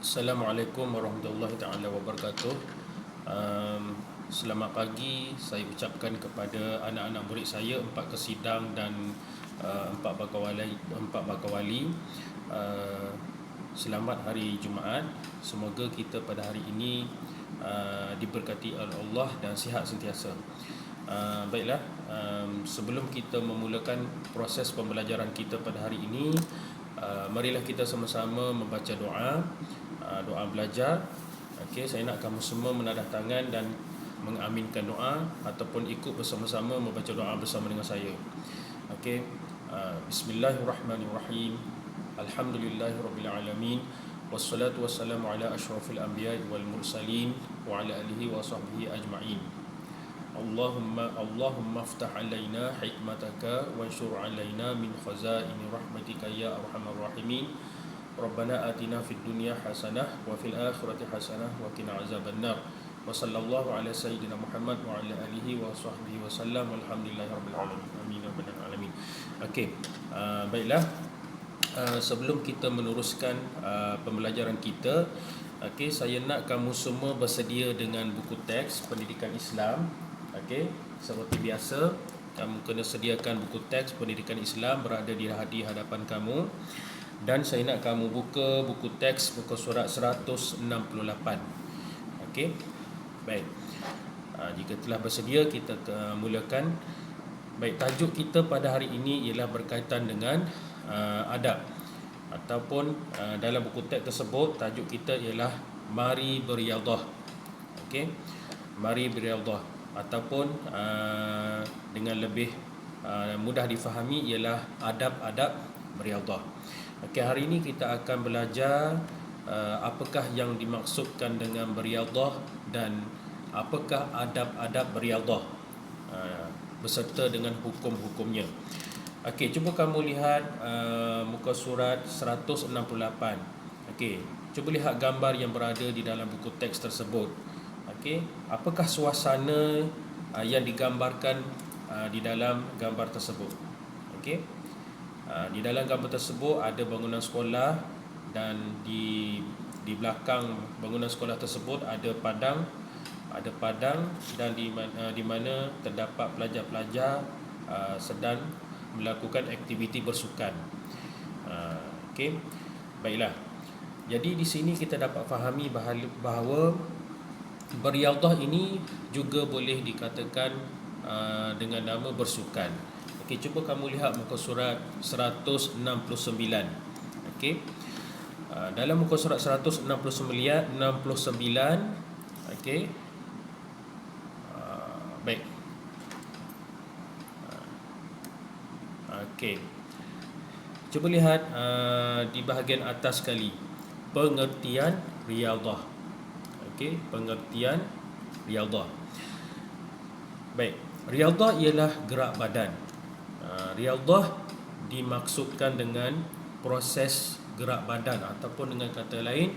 Assalamualaikum warahmatullahi taala wabarakatuh. Selamat pagi saya ucapkan kepada anak-anak murid saya, 4 kesidang dan 4 bakawali. Selamat hari Jumaat. Semoga kita pada hari ini diberkati oleh Allah dan sihat sentiasa. Baiklah, sebelum kita memulakan proses pembelajaran kita pada hari ini, marilah kita sama-sama membaca doa belajar. Okey, saya nak kamu semua menadah tangan dan mengaminkan doa ataupun ikut bersama-sama membaca doa bersama dengan saya. Okey, bismillahirrahmanirrahim. Alhamdulillahirabbil alamin. Wassalatu wassalamu ala asyrafil anbiya'i wal mursalin wa ala alihi wa sahbihi ajma'in. Allahumma aftah alaina hikmataka wanshur alaina min khazaini rahmatika ya arhamar rahimin. Rabbana atina fid dunya hasanah wa fil akhirati hasanah wa qina azabannar. Wa sallallahu ala sayyidina Muhammad wa ala alihi wa sahbihi wa sallam. Walhamdulillahirabbil alamin. Amin ya rabbal alamin. Okey, baiklah. Sebelum kita meneruskan pembelajaran kita, okey, saya nak kamu semua bersedia dengan buku teks pendidikan Islam. Okey, seperti biasa, kamu kena sediakan buku teks pendidikan Islam berada di hadapan kamu. Dan saya nak kamu buka buku teks muka surat 168. Okey, baik. Jika telah bersedia, kita mulakan. Baik, tajuk kita pada hari ini ialah berkaitan dengan adab. Ataupun dalam buku teks tersebut, tajuk kita ialah Mari Beriadah. Okey, Mari Beriadah. Ataupun dengan lebih mudah difahami ialah adab-adab beriadah. Okey, hari ini kita akan belajar apakah yang dimaksudkan dengan beriadah dan apakah adab-adab beriadah beserta dengan hukum-hukumnya. Okey, cuba kamu lihat muka surat 168. Okey, cuba lihat gambar yang berada di dalam buku teks tersebut. Okey, apakah suasana yang digambarkan di dalam gambar tersebut? Okey, di dalam gambar tersebut ada bangunan sekolah dan di belakang bangunan sekolah tersebut ada padang dan di mana terdapat pelajar-pelajar sedang melakukan aktiviti bersukan. Okey, baiklah. Jadi di sini kita dapat fahami bahawa beriadah ini juga boleh dikatakan dengan nama bersukan. Okey, cuba kamu lihat muka surat 169. Okey, dalam muka surat 169, okey, baik. Okey, cuba lihat di bahagian atas sekali, pengertian riadah. Okey, pengertian riadah. Baik, riadah ialah gerak badan. Riadah dimaksudkan dengan proses gerak badan ataupun dengan kata lain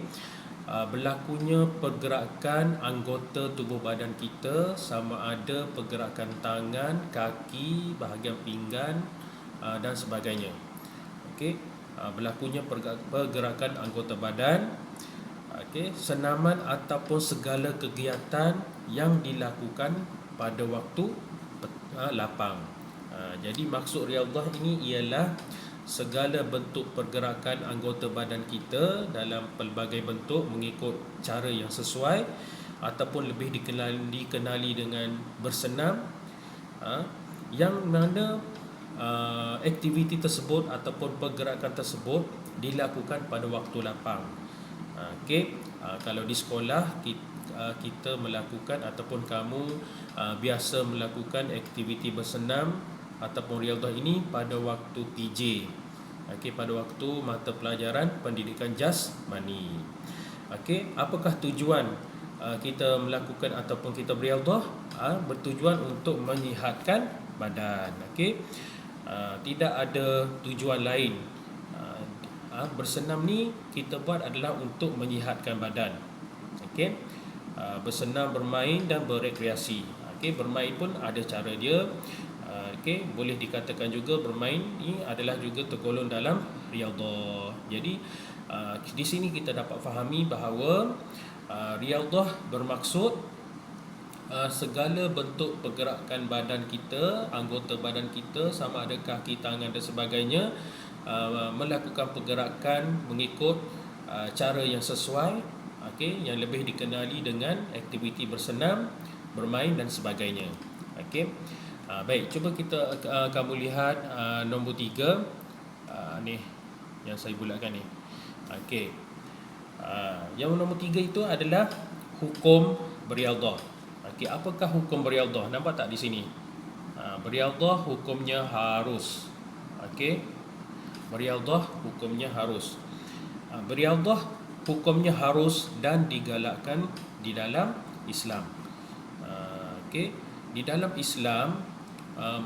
berlakunya pergerakan anggota tubuh badan kita, sama ada pergerakan tangan, kaki, bahagian pinggan dan sebagainya. Okey, berlakunya pergerakan anggota badan. Okey, senaman ataupun segala kegiatan yang dilakukan pada waktu lapang. Jadi maksud riadah ini ialah segala bentuk pergerakan anggota badan kita dalam pelbagai bentuk mengikut cara yang sesuai ataupun lebih dikenali dengan bersenam, yang mana aktiviti tersebut ataupun pergerakan tersebut dilakukan pada waktu lapang. Okey, kalau di sekolah kita melakukan ataupun kamu biasa melakukan aktiviti bersenam ataupun riadah ini pada waktu PJ. Okey, pada waktu mata pelajaran pendidikan jasmani. Okey, apakah tujuan kita melakukan ataupun kita beriadah? Bertujuan untuk menyihatkan badan. Okey, tidak ada tujuan lain. Bersenam ni kita buat adalah untuk menyihatkan badan. Okey, bersenam, bermain dan berekreasi. Okey, bermain pun ada cara dia. Okey, boleh dikatakan juga bermain ini adalah juga tergolong dalam riadah. Jadi Di sini kita dapat fahami bahawa riyadhah bermaksud segala bentuk pergerakan badan kita, anggota badan kita, sama ada kaki, tangan dan sebagainya, melakukan pergerakan mengikut cara yang sesuai, okey, yang lebih dikenali dengan aktiviti bersenam, bermain dan sebagainya. Okey. Baik, cuba kita kamu lihat nombor 3 ni yang saya bulatkan ni. Okey. Yang nombor 3 itu adalah hukum beriyadhah. Okey, apakah hukum beriyadhah? Nampak tak di sini? Beriyadhah hukumnya harus. Okey. Beriyadhah hukumnya harus. Beriyadhah hukumnya harus dan digalakkan di dalam Islam. Okey, di dalam Islam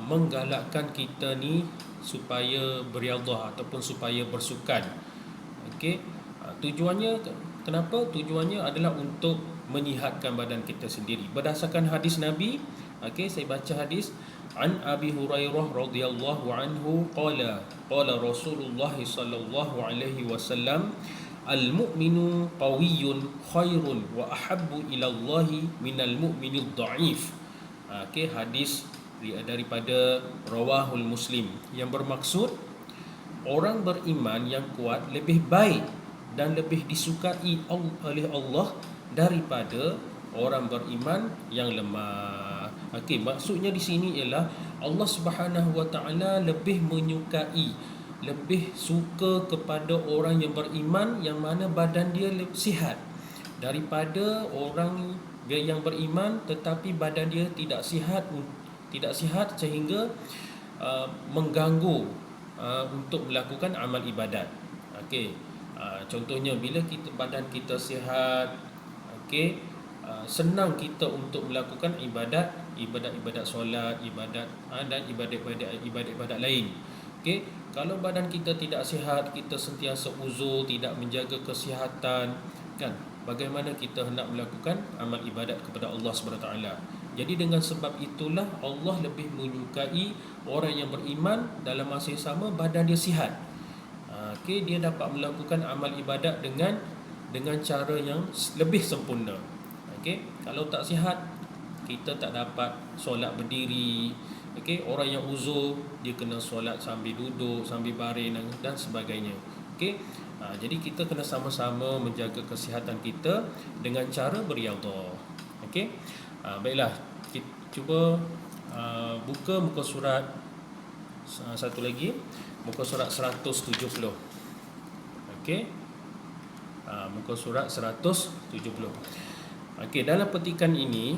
menggalakkan kita ni supaya beriyadhah ataupun supaya bersukan. Okey. Tujuannya kenapa? Tujuannya adalah untuk menyihatkan badan kita sendiri. Berdasarkan hadis Nabi, okey, saya baca hadis an Abi Hurairah radhiyallahu anhu qala Rasulullah sallallahu alaihi wasallam al-mu'minu qawiyyun khairun wa ahabbu ila Allah minal mu'minid dha'if. Okey, hadis daripada rawahul Muslim, yang bermaksud orang beriman yang kuat lebih baik dan lebih disukai oleh Allah daripada orang beriman yang lemah. Okey, maksudnya di sini ialah Allah Subhanahu Wa Taala lebih menyukai, lebih suka kepada orang yang beriman yang mana badan dia sihat daripada orang yang beriman tetapi badan dia tidak sihat sehingga mengganggu untuk melakukan amal ibadat. Okey. Contohnya bila badan kita sihat, okey, senang kita untuk melakukan ibadat solat, ibadat dan ibadat lain. Okey, kalau badan kita tidak sihat, kita sentiasa uzur, tidak menjaga kesihatan, kan, bagaimana kita hendak melakukan amal ibadat kepada Allah Subhanahu taala. Jadi dengan sebab itulah Allah lebih menyukai orang yang beriman dalam masa yang sama badan dia sihat. Okey, dia dapat melakukan amal ibadat dengan cara yang lebih sempurna. Okey, kalau tak sihat, kita tak dapat solat berdiri. Okey, orang yang uzur dia kena solat sambil duduk, sambil baring dan sebagainya. Okey. Jadi kita kena sama-sama menjaga kesihatan kita dengan cara beriyadhah. Okey. Baiklah, kita cuba buka muka surat satu lagi, muka surat 170. Okey. Muka surat 170. Okey, dalam petikan ini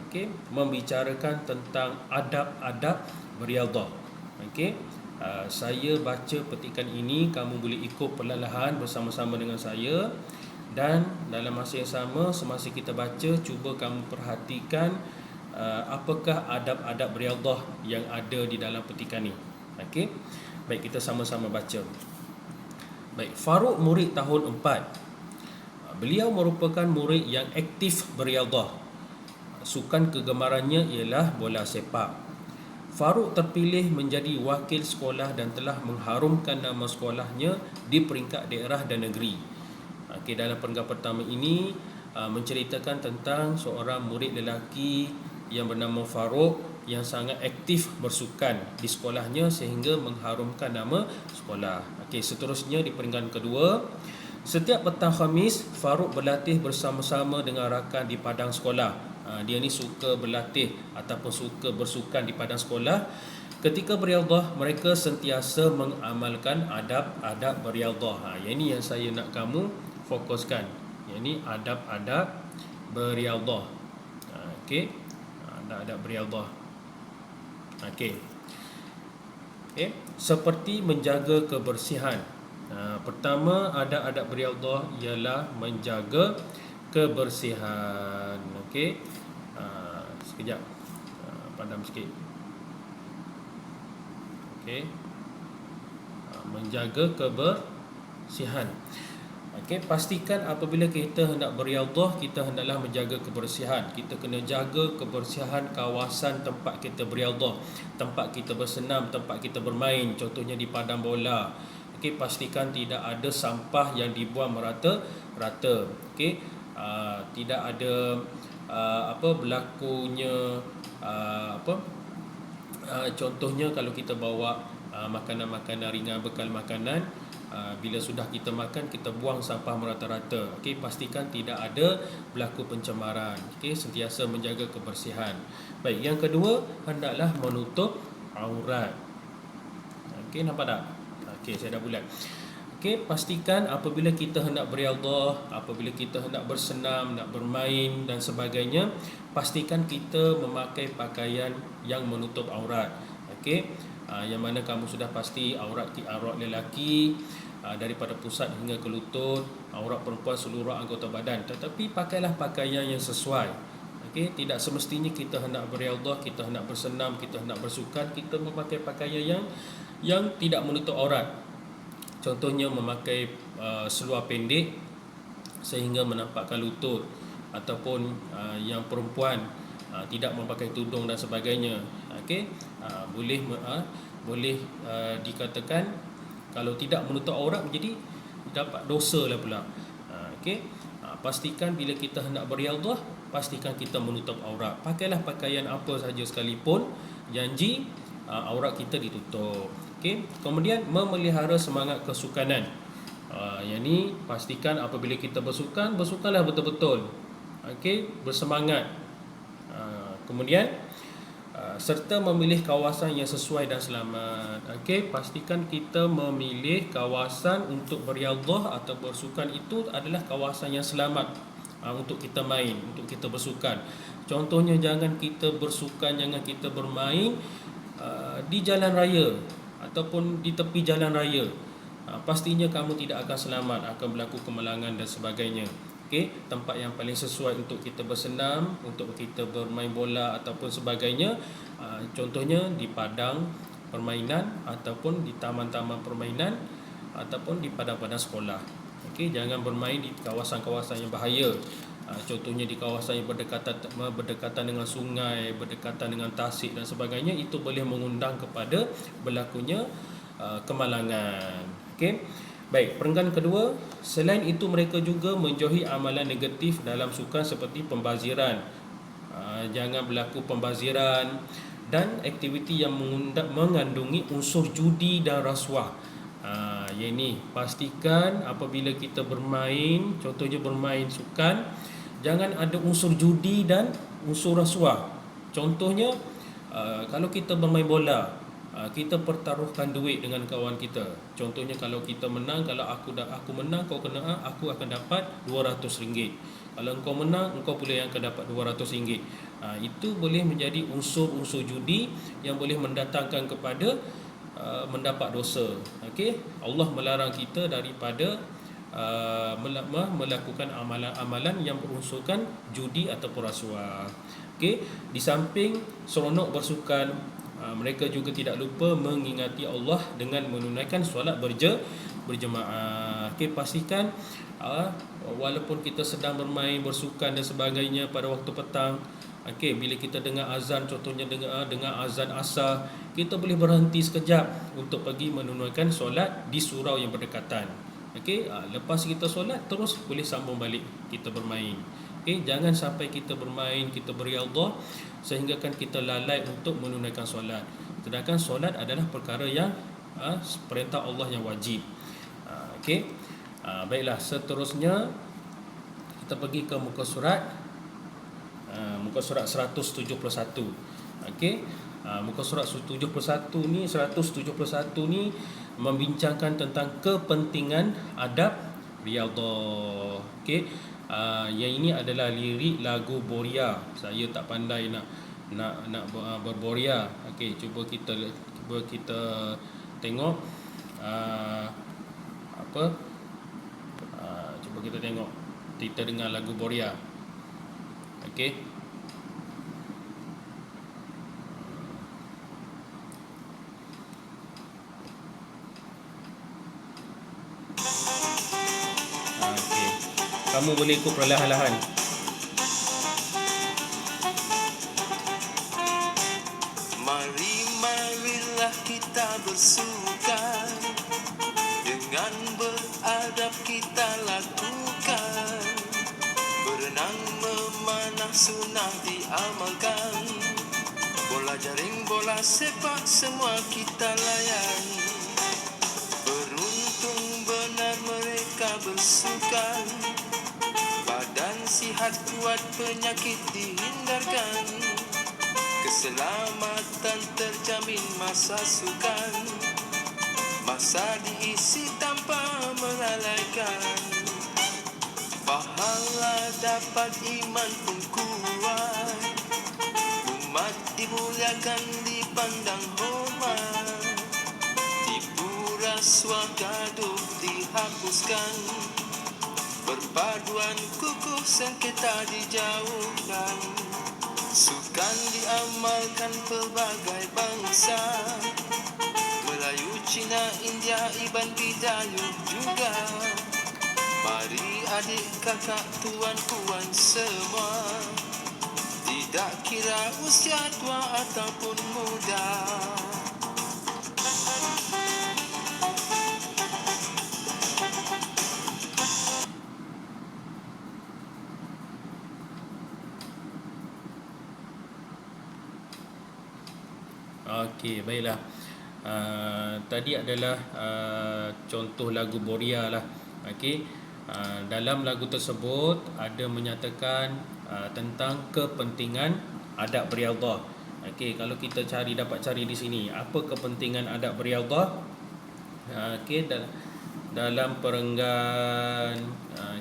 okey, membicarakan tentang adab-adab beriyadhah. Okey. Saya baca petikan ini, kamu boleh ikut perlahan-lahan bersama-sama dengan saya, dan dalam masa yang sama semasa kita baca, cuba kamu perhatikan apakah adab-adab beriyadhah yang ada di dalam petikan ini. Okey. Baik, kita sama-sama baca. Baik, Faruq murid tahun 4. Beliau merupakan murid yang aktif beriyadhah. Sukan kegemarannya ialah bola sepak. Faruq terpilih menjadi wakil sekolah dan telah mengharumkan nama sekolahnya di peringkat daerah dan negeri. Okey, dalam perenggan pertama ini menceritakan tentang seorang murid lelaki yang bernama Faruq yang sangat aktif bersukan di sekolahnya sehingga mengharumkan nama sekolah. Okey, seterusnya di perenggan kedua, setiap petang Khamis Faruq berlatih bersama-sama dengan rakan di padang sekolah. Dia ni suka berlatih ataupun suka bersukan di padang sekolah. Ketika beriyadhah, mereka sentiasa mengamalkan adab-adab beriyadhah. Yang ini yang saya nak kamu fokuskan. Yang ini adab-adab beriyadhah. Okey. Adab-adab beriyadhah. Okey. Okey, seperti menjaga kebersihan. Pertama, adab-adab beriyadhah ialah menjaga kebersihan. Okey. Sekejap, padam sikit. Okey. Menjaga kebersihan. Okey, pastikan apabila kita hendak beriadah, kita hendaklah menjaga kebersihan. Kita kena jaga kebersihan kawasan tempat kita beriadah, tempat kita bersenam, tempat kita bermain, contohnya di padang bola. Okey, pastikan tidak ada sampah yang dibuang merata-rata. Okey, tidak ada berlakunya contohnya kalau kita bawa makanan-makanan ringan, bekal makanan, bila sudah kita makan, kita buang sampah merata-rata. Okey, pastikan tidak ada berlaku pencemaran. Okey, sentiasa menjaga kebersihan. Baik, yang kedua, hendaklah menutup aurat. Okey, nampak tak? Okey, saya dah bulat. Okey, pastikan apabila kita hendak beriadah, apabila kita hendak bersenam, nak bermain dan sebagainya, pastikan kita memakai pakaian yang menutup aurat. Okey, yang mana kamu sudah pasti aurat lelaki daripada pusat hingga ke lutut, aurat perempuan seluruh anggota badan. Tetapi pakailah pakaian yang sesuai. Okey, tidak semestinya kita hendak beriadah, kita hendak bersenam, kita hendak bersukan, kita memakai pakaian yang tidak menutup aurat. Contohnya memakai seluar pendek sehingga menampakkan lutut, ataupun yang perempuan tidak memakai tudung dan sebagainya. Okey, boleh dikatakan kalau tidak menutup aurat menjadi dapat dosa lah pula. Okey, pastikan bila kita hendak beriadah, pastikan kita menutup aurat. Pakailah pakaian apa sahaja sekalipun, janji aurat kita ditutup. Okey, kemudian memelihara semangat kesukanan. Yang ni pastikan apabila kita bersukan, bersukanlah betul-betul. Okey, bersemangat. Kemudian serta memilih kawasan yang sesuai dan selamat. Okey, pastikan kita memilih kawasan untuk beriadah atau bersukan itu adalah kawasan yang selamat untuk kita main, untuk kita bersukan. Contohnya, jangan kita bersukan, jangan kita bermain di jalan raya ataupun di tepi jalan raya. Pastinya kamu tidak akan selamat, akan berlaku kemalangan dan sebagainya. Okey, tempat yang paling sesuai untuk kita bersenam, untuk kita bermain bola ataupun sebagainya, contohnya di padang permainan ataupun di taman-taman permainan ataupun di padang-padang sekolah. Okey, jangan bermain di kawasan-kawasan yang bahaya. Contohnya di kawasan yang berdekatan dengan sungai, berdekatan dengan tasik dan sebagainya, itu boleh mengundang kepada berlakunya kemalangan. Okey. Baik, perenggan kedua, selain itu mereka juga menjauhi amalan negatif dalam sukan seperti pembaziran. Jangan berlaku pembaziran dan aktiviti yang mengandungi unsur judi dan rasuah. Yang ini pastikan apabila kita bermain, contohnya bermain sukan, jangan ada unsur judi dan unsur rasuah. Contohnya, kalau kita bermain bola, kita pertaruhkan duit dengan kawan kita. Contohnya, kalau kita menang, kalau aku menang, kau kena aku akan dapat RM200. Kalau engkau menang, engkau pula yang akan dapat RM200. Itu boleh menjadi unsur-unsur judi yang boleh mendatangkan kepada mendapat dosa. Okey, Allah melarang kita daripada melakukan amalan-amalan yang berunsurkan judi ataupun rasuah. Okey, di samping seronok bersukan, mereka juga tidak lupa mengingati Allah dengan menunaikan solat berjemaah. Okey, pastikan walaupun kita sedang bermain, bersukan dan sebagainya pada waktu petang, okey, bila kita dengar azan, contohnya dengar azan asar, kita boleh berhenti sekejap untuk pergi menunaikan solat di surau yang berdekatan. Okey, lepas kita solat, terus boleh sambung balik kita bermain. Okey, jangan sampai kita bermain, kita beriadah sehingga kan kita lalai untuk menunaikan solat. Sedangkan solat adalah perkara yang perintah Allah yang wajib. Okey. Baiklah, seterusnya kita pergi ke muka surat 171. Okey. Muka surat 171 ni membincangkan tentang kepentingan adab riyadhah. Okey. Yang ini adalah lirik lagu Boria. Saya tak pandai nak berboria. Okey, cuba kita tengok cuba kita tengok, kita dengar lagu Boria. Okey. Kamu boleh ikut perlahan-lahan. Marilah kita bersukan, dengan beradab kita lakukan, berenang memanah sunnah diamalkan, bola jaring, bola sepak semua kita layan. Beruntung benar mereka bersukan, badan sihat kuat penyakit dihindarkan, keselamatan terjamin masa sukan, masa diisi tanpa melalaikan. Pahala dapat, iman pun kuat, umat dimuliakan, dipandang hormat, tipu rasuah gaduh dihapuskan, berpaduan kukuh sengketa dijauhkan, sukan diamalkan pelbagai bangsa, Melayu, Cina, India, Iban, Bidayuh juga. Mari adik kakak tuan puan semua, tidak kira usia tua ataupun muda. Okey, baiklah. Tadi adalah contoh lagu Boria lah. Okey. Dalam lagu tersebut ada menyatakan tentang kepentingan adab beriadah. Okey, kalau kita dapat cari di sini, apa kepentingan adab beriadah? Okey, dalam perenggan,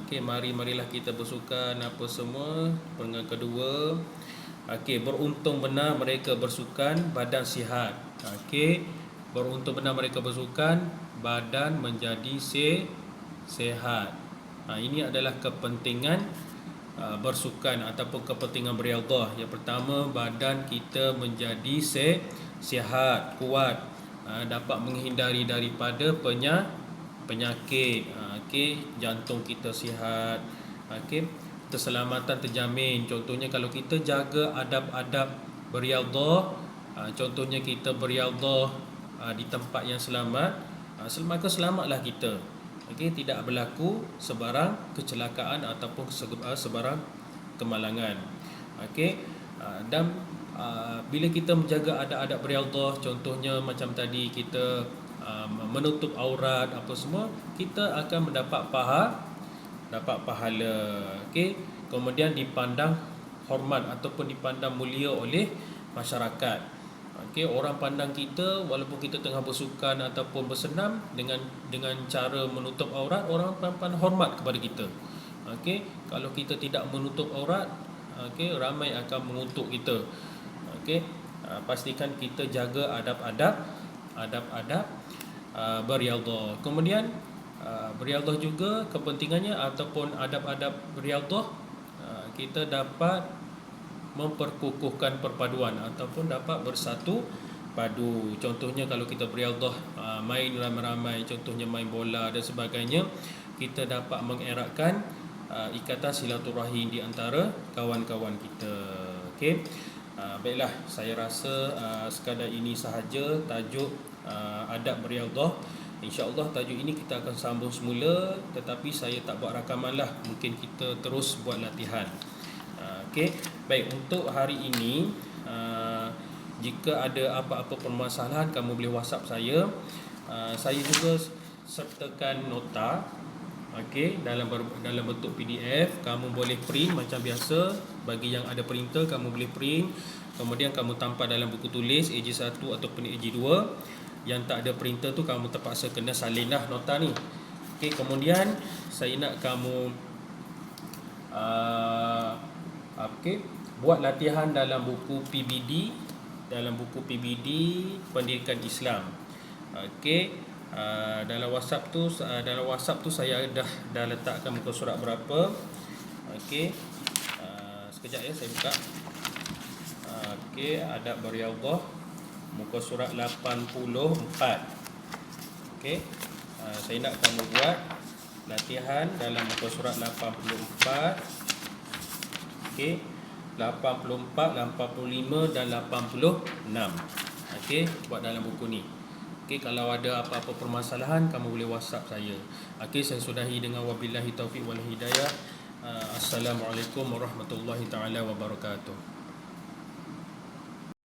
okey, marilah kita bersukan apa semua. Perenggan kedua, okey, beruntung benar mereka bersukan, badan sihat. Okey, beruntung benar mereka bersukan, badan menjadi sehat. Ini adalah kepentingan bersukan ataupun kepentingan beriadah. Yang pertama, badan kita menjadi sihat, kuat, dapat menghindari daripada penyakit. Okey, jantung kita sihat. Okey, keselamatan terjamin. Contohnya kalau kita jaga adab-adab beriadah, contohnya kita beriadah di tempat yang selamat, maka selamatlah kita. Okey, tidak berlaku sebarang kecelakaan ataupun sebarang kemalangan. Okey, dan bila kita menjaga adab-adab beriadah, contohnya macam tadi kita menutup aurat apa semua, kita akan mendapat pahala. Okey, kemudian dipandang hormat ataupun dipandang mulia oleh masyarakat. Okey, orang pandang kita walaupun kita tengah bersukan ataupun bersenam dengan cara menutup aurat, orang pandang hormat kepada kita. Okey, kalau kita tidak menutup aurat, okey, ramai akan mengutuk kita. Okey, pastikan kita jaga adab-adab beriadah. Kemudian beriadah juga kepentingannya ataupun adab-adab beriadah, kita dapat memperkukuhkan perpaduan ataupun dapat bersatu padu. Contohnya kalau kita beriadah main ramai-ramai, contohnya main bola dan sebagainya, kita dapat mengeratkan ikatan silaturahim di antara kawan-kawan kita. Okey. Baiklah, saya rasa sekadar ini sahaja tajuk adab beriadah. InsyaAllah tajuk ini kita akan sambung semula, tetapi saya tak buat rakaman lah. Mungkin kita terus buat latihan. Okey. Baik, untuk hari ini jika ada apa-apa permasalahan, kamu boleh WhatsApp saya. Saya juga sertakan nota, okey, dalam bentuk PDF. Kamu boleh print macam biasa. Bagi yang ada printer, kamu boleh print, kemudian kamu tampal dalam buku tulis AJ1 ataupun AJ2. Yang tak ada printer tu, kamu terpaksa kena salinlah nota ni. Okey, kemudian saya nak kamu buat latihan dalam buku PBD, Pendidikan Islam. Okey, dalam WhatsApp tu saya dah letakkan muka surat berapa. Okey, sekejap ya, saya buka. Okey, adab beriadah muka surat 84. Okey, saya nak kamu buat latihan dalam muka surat 84. Okey, 84, 85 dan 86. Okey, buat dalam buku ni. Okey, kalau ada apa-apa permasalahan kamu boleh WhatsApp saya. Okey, saya sudahi dengan wabillahi taufiq wal hidayah. Assalamualaikum warahmatullahi taala wabarakatuh.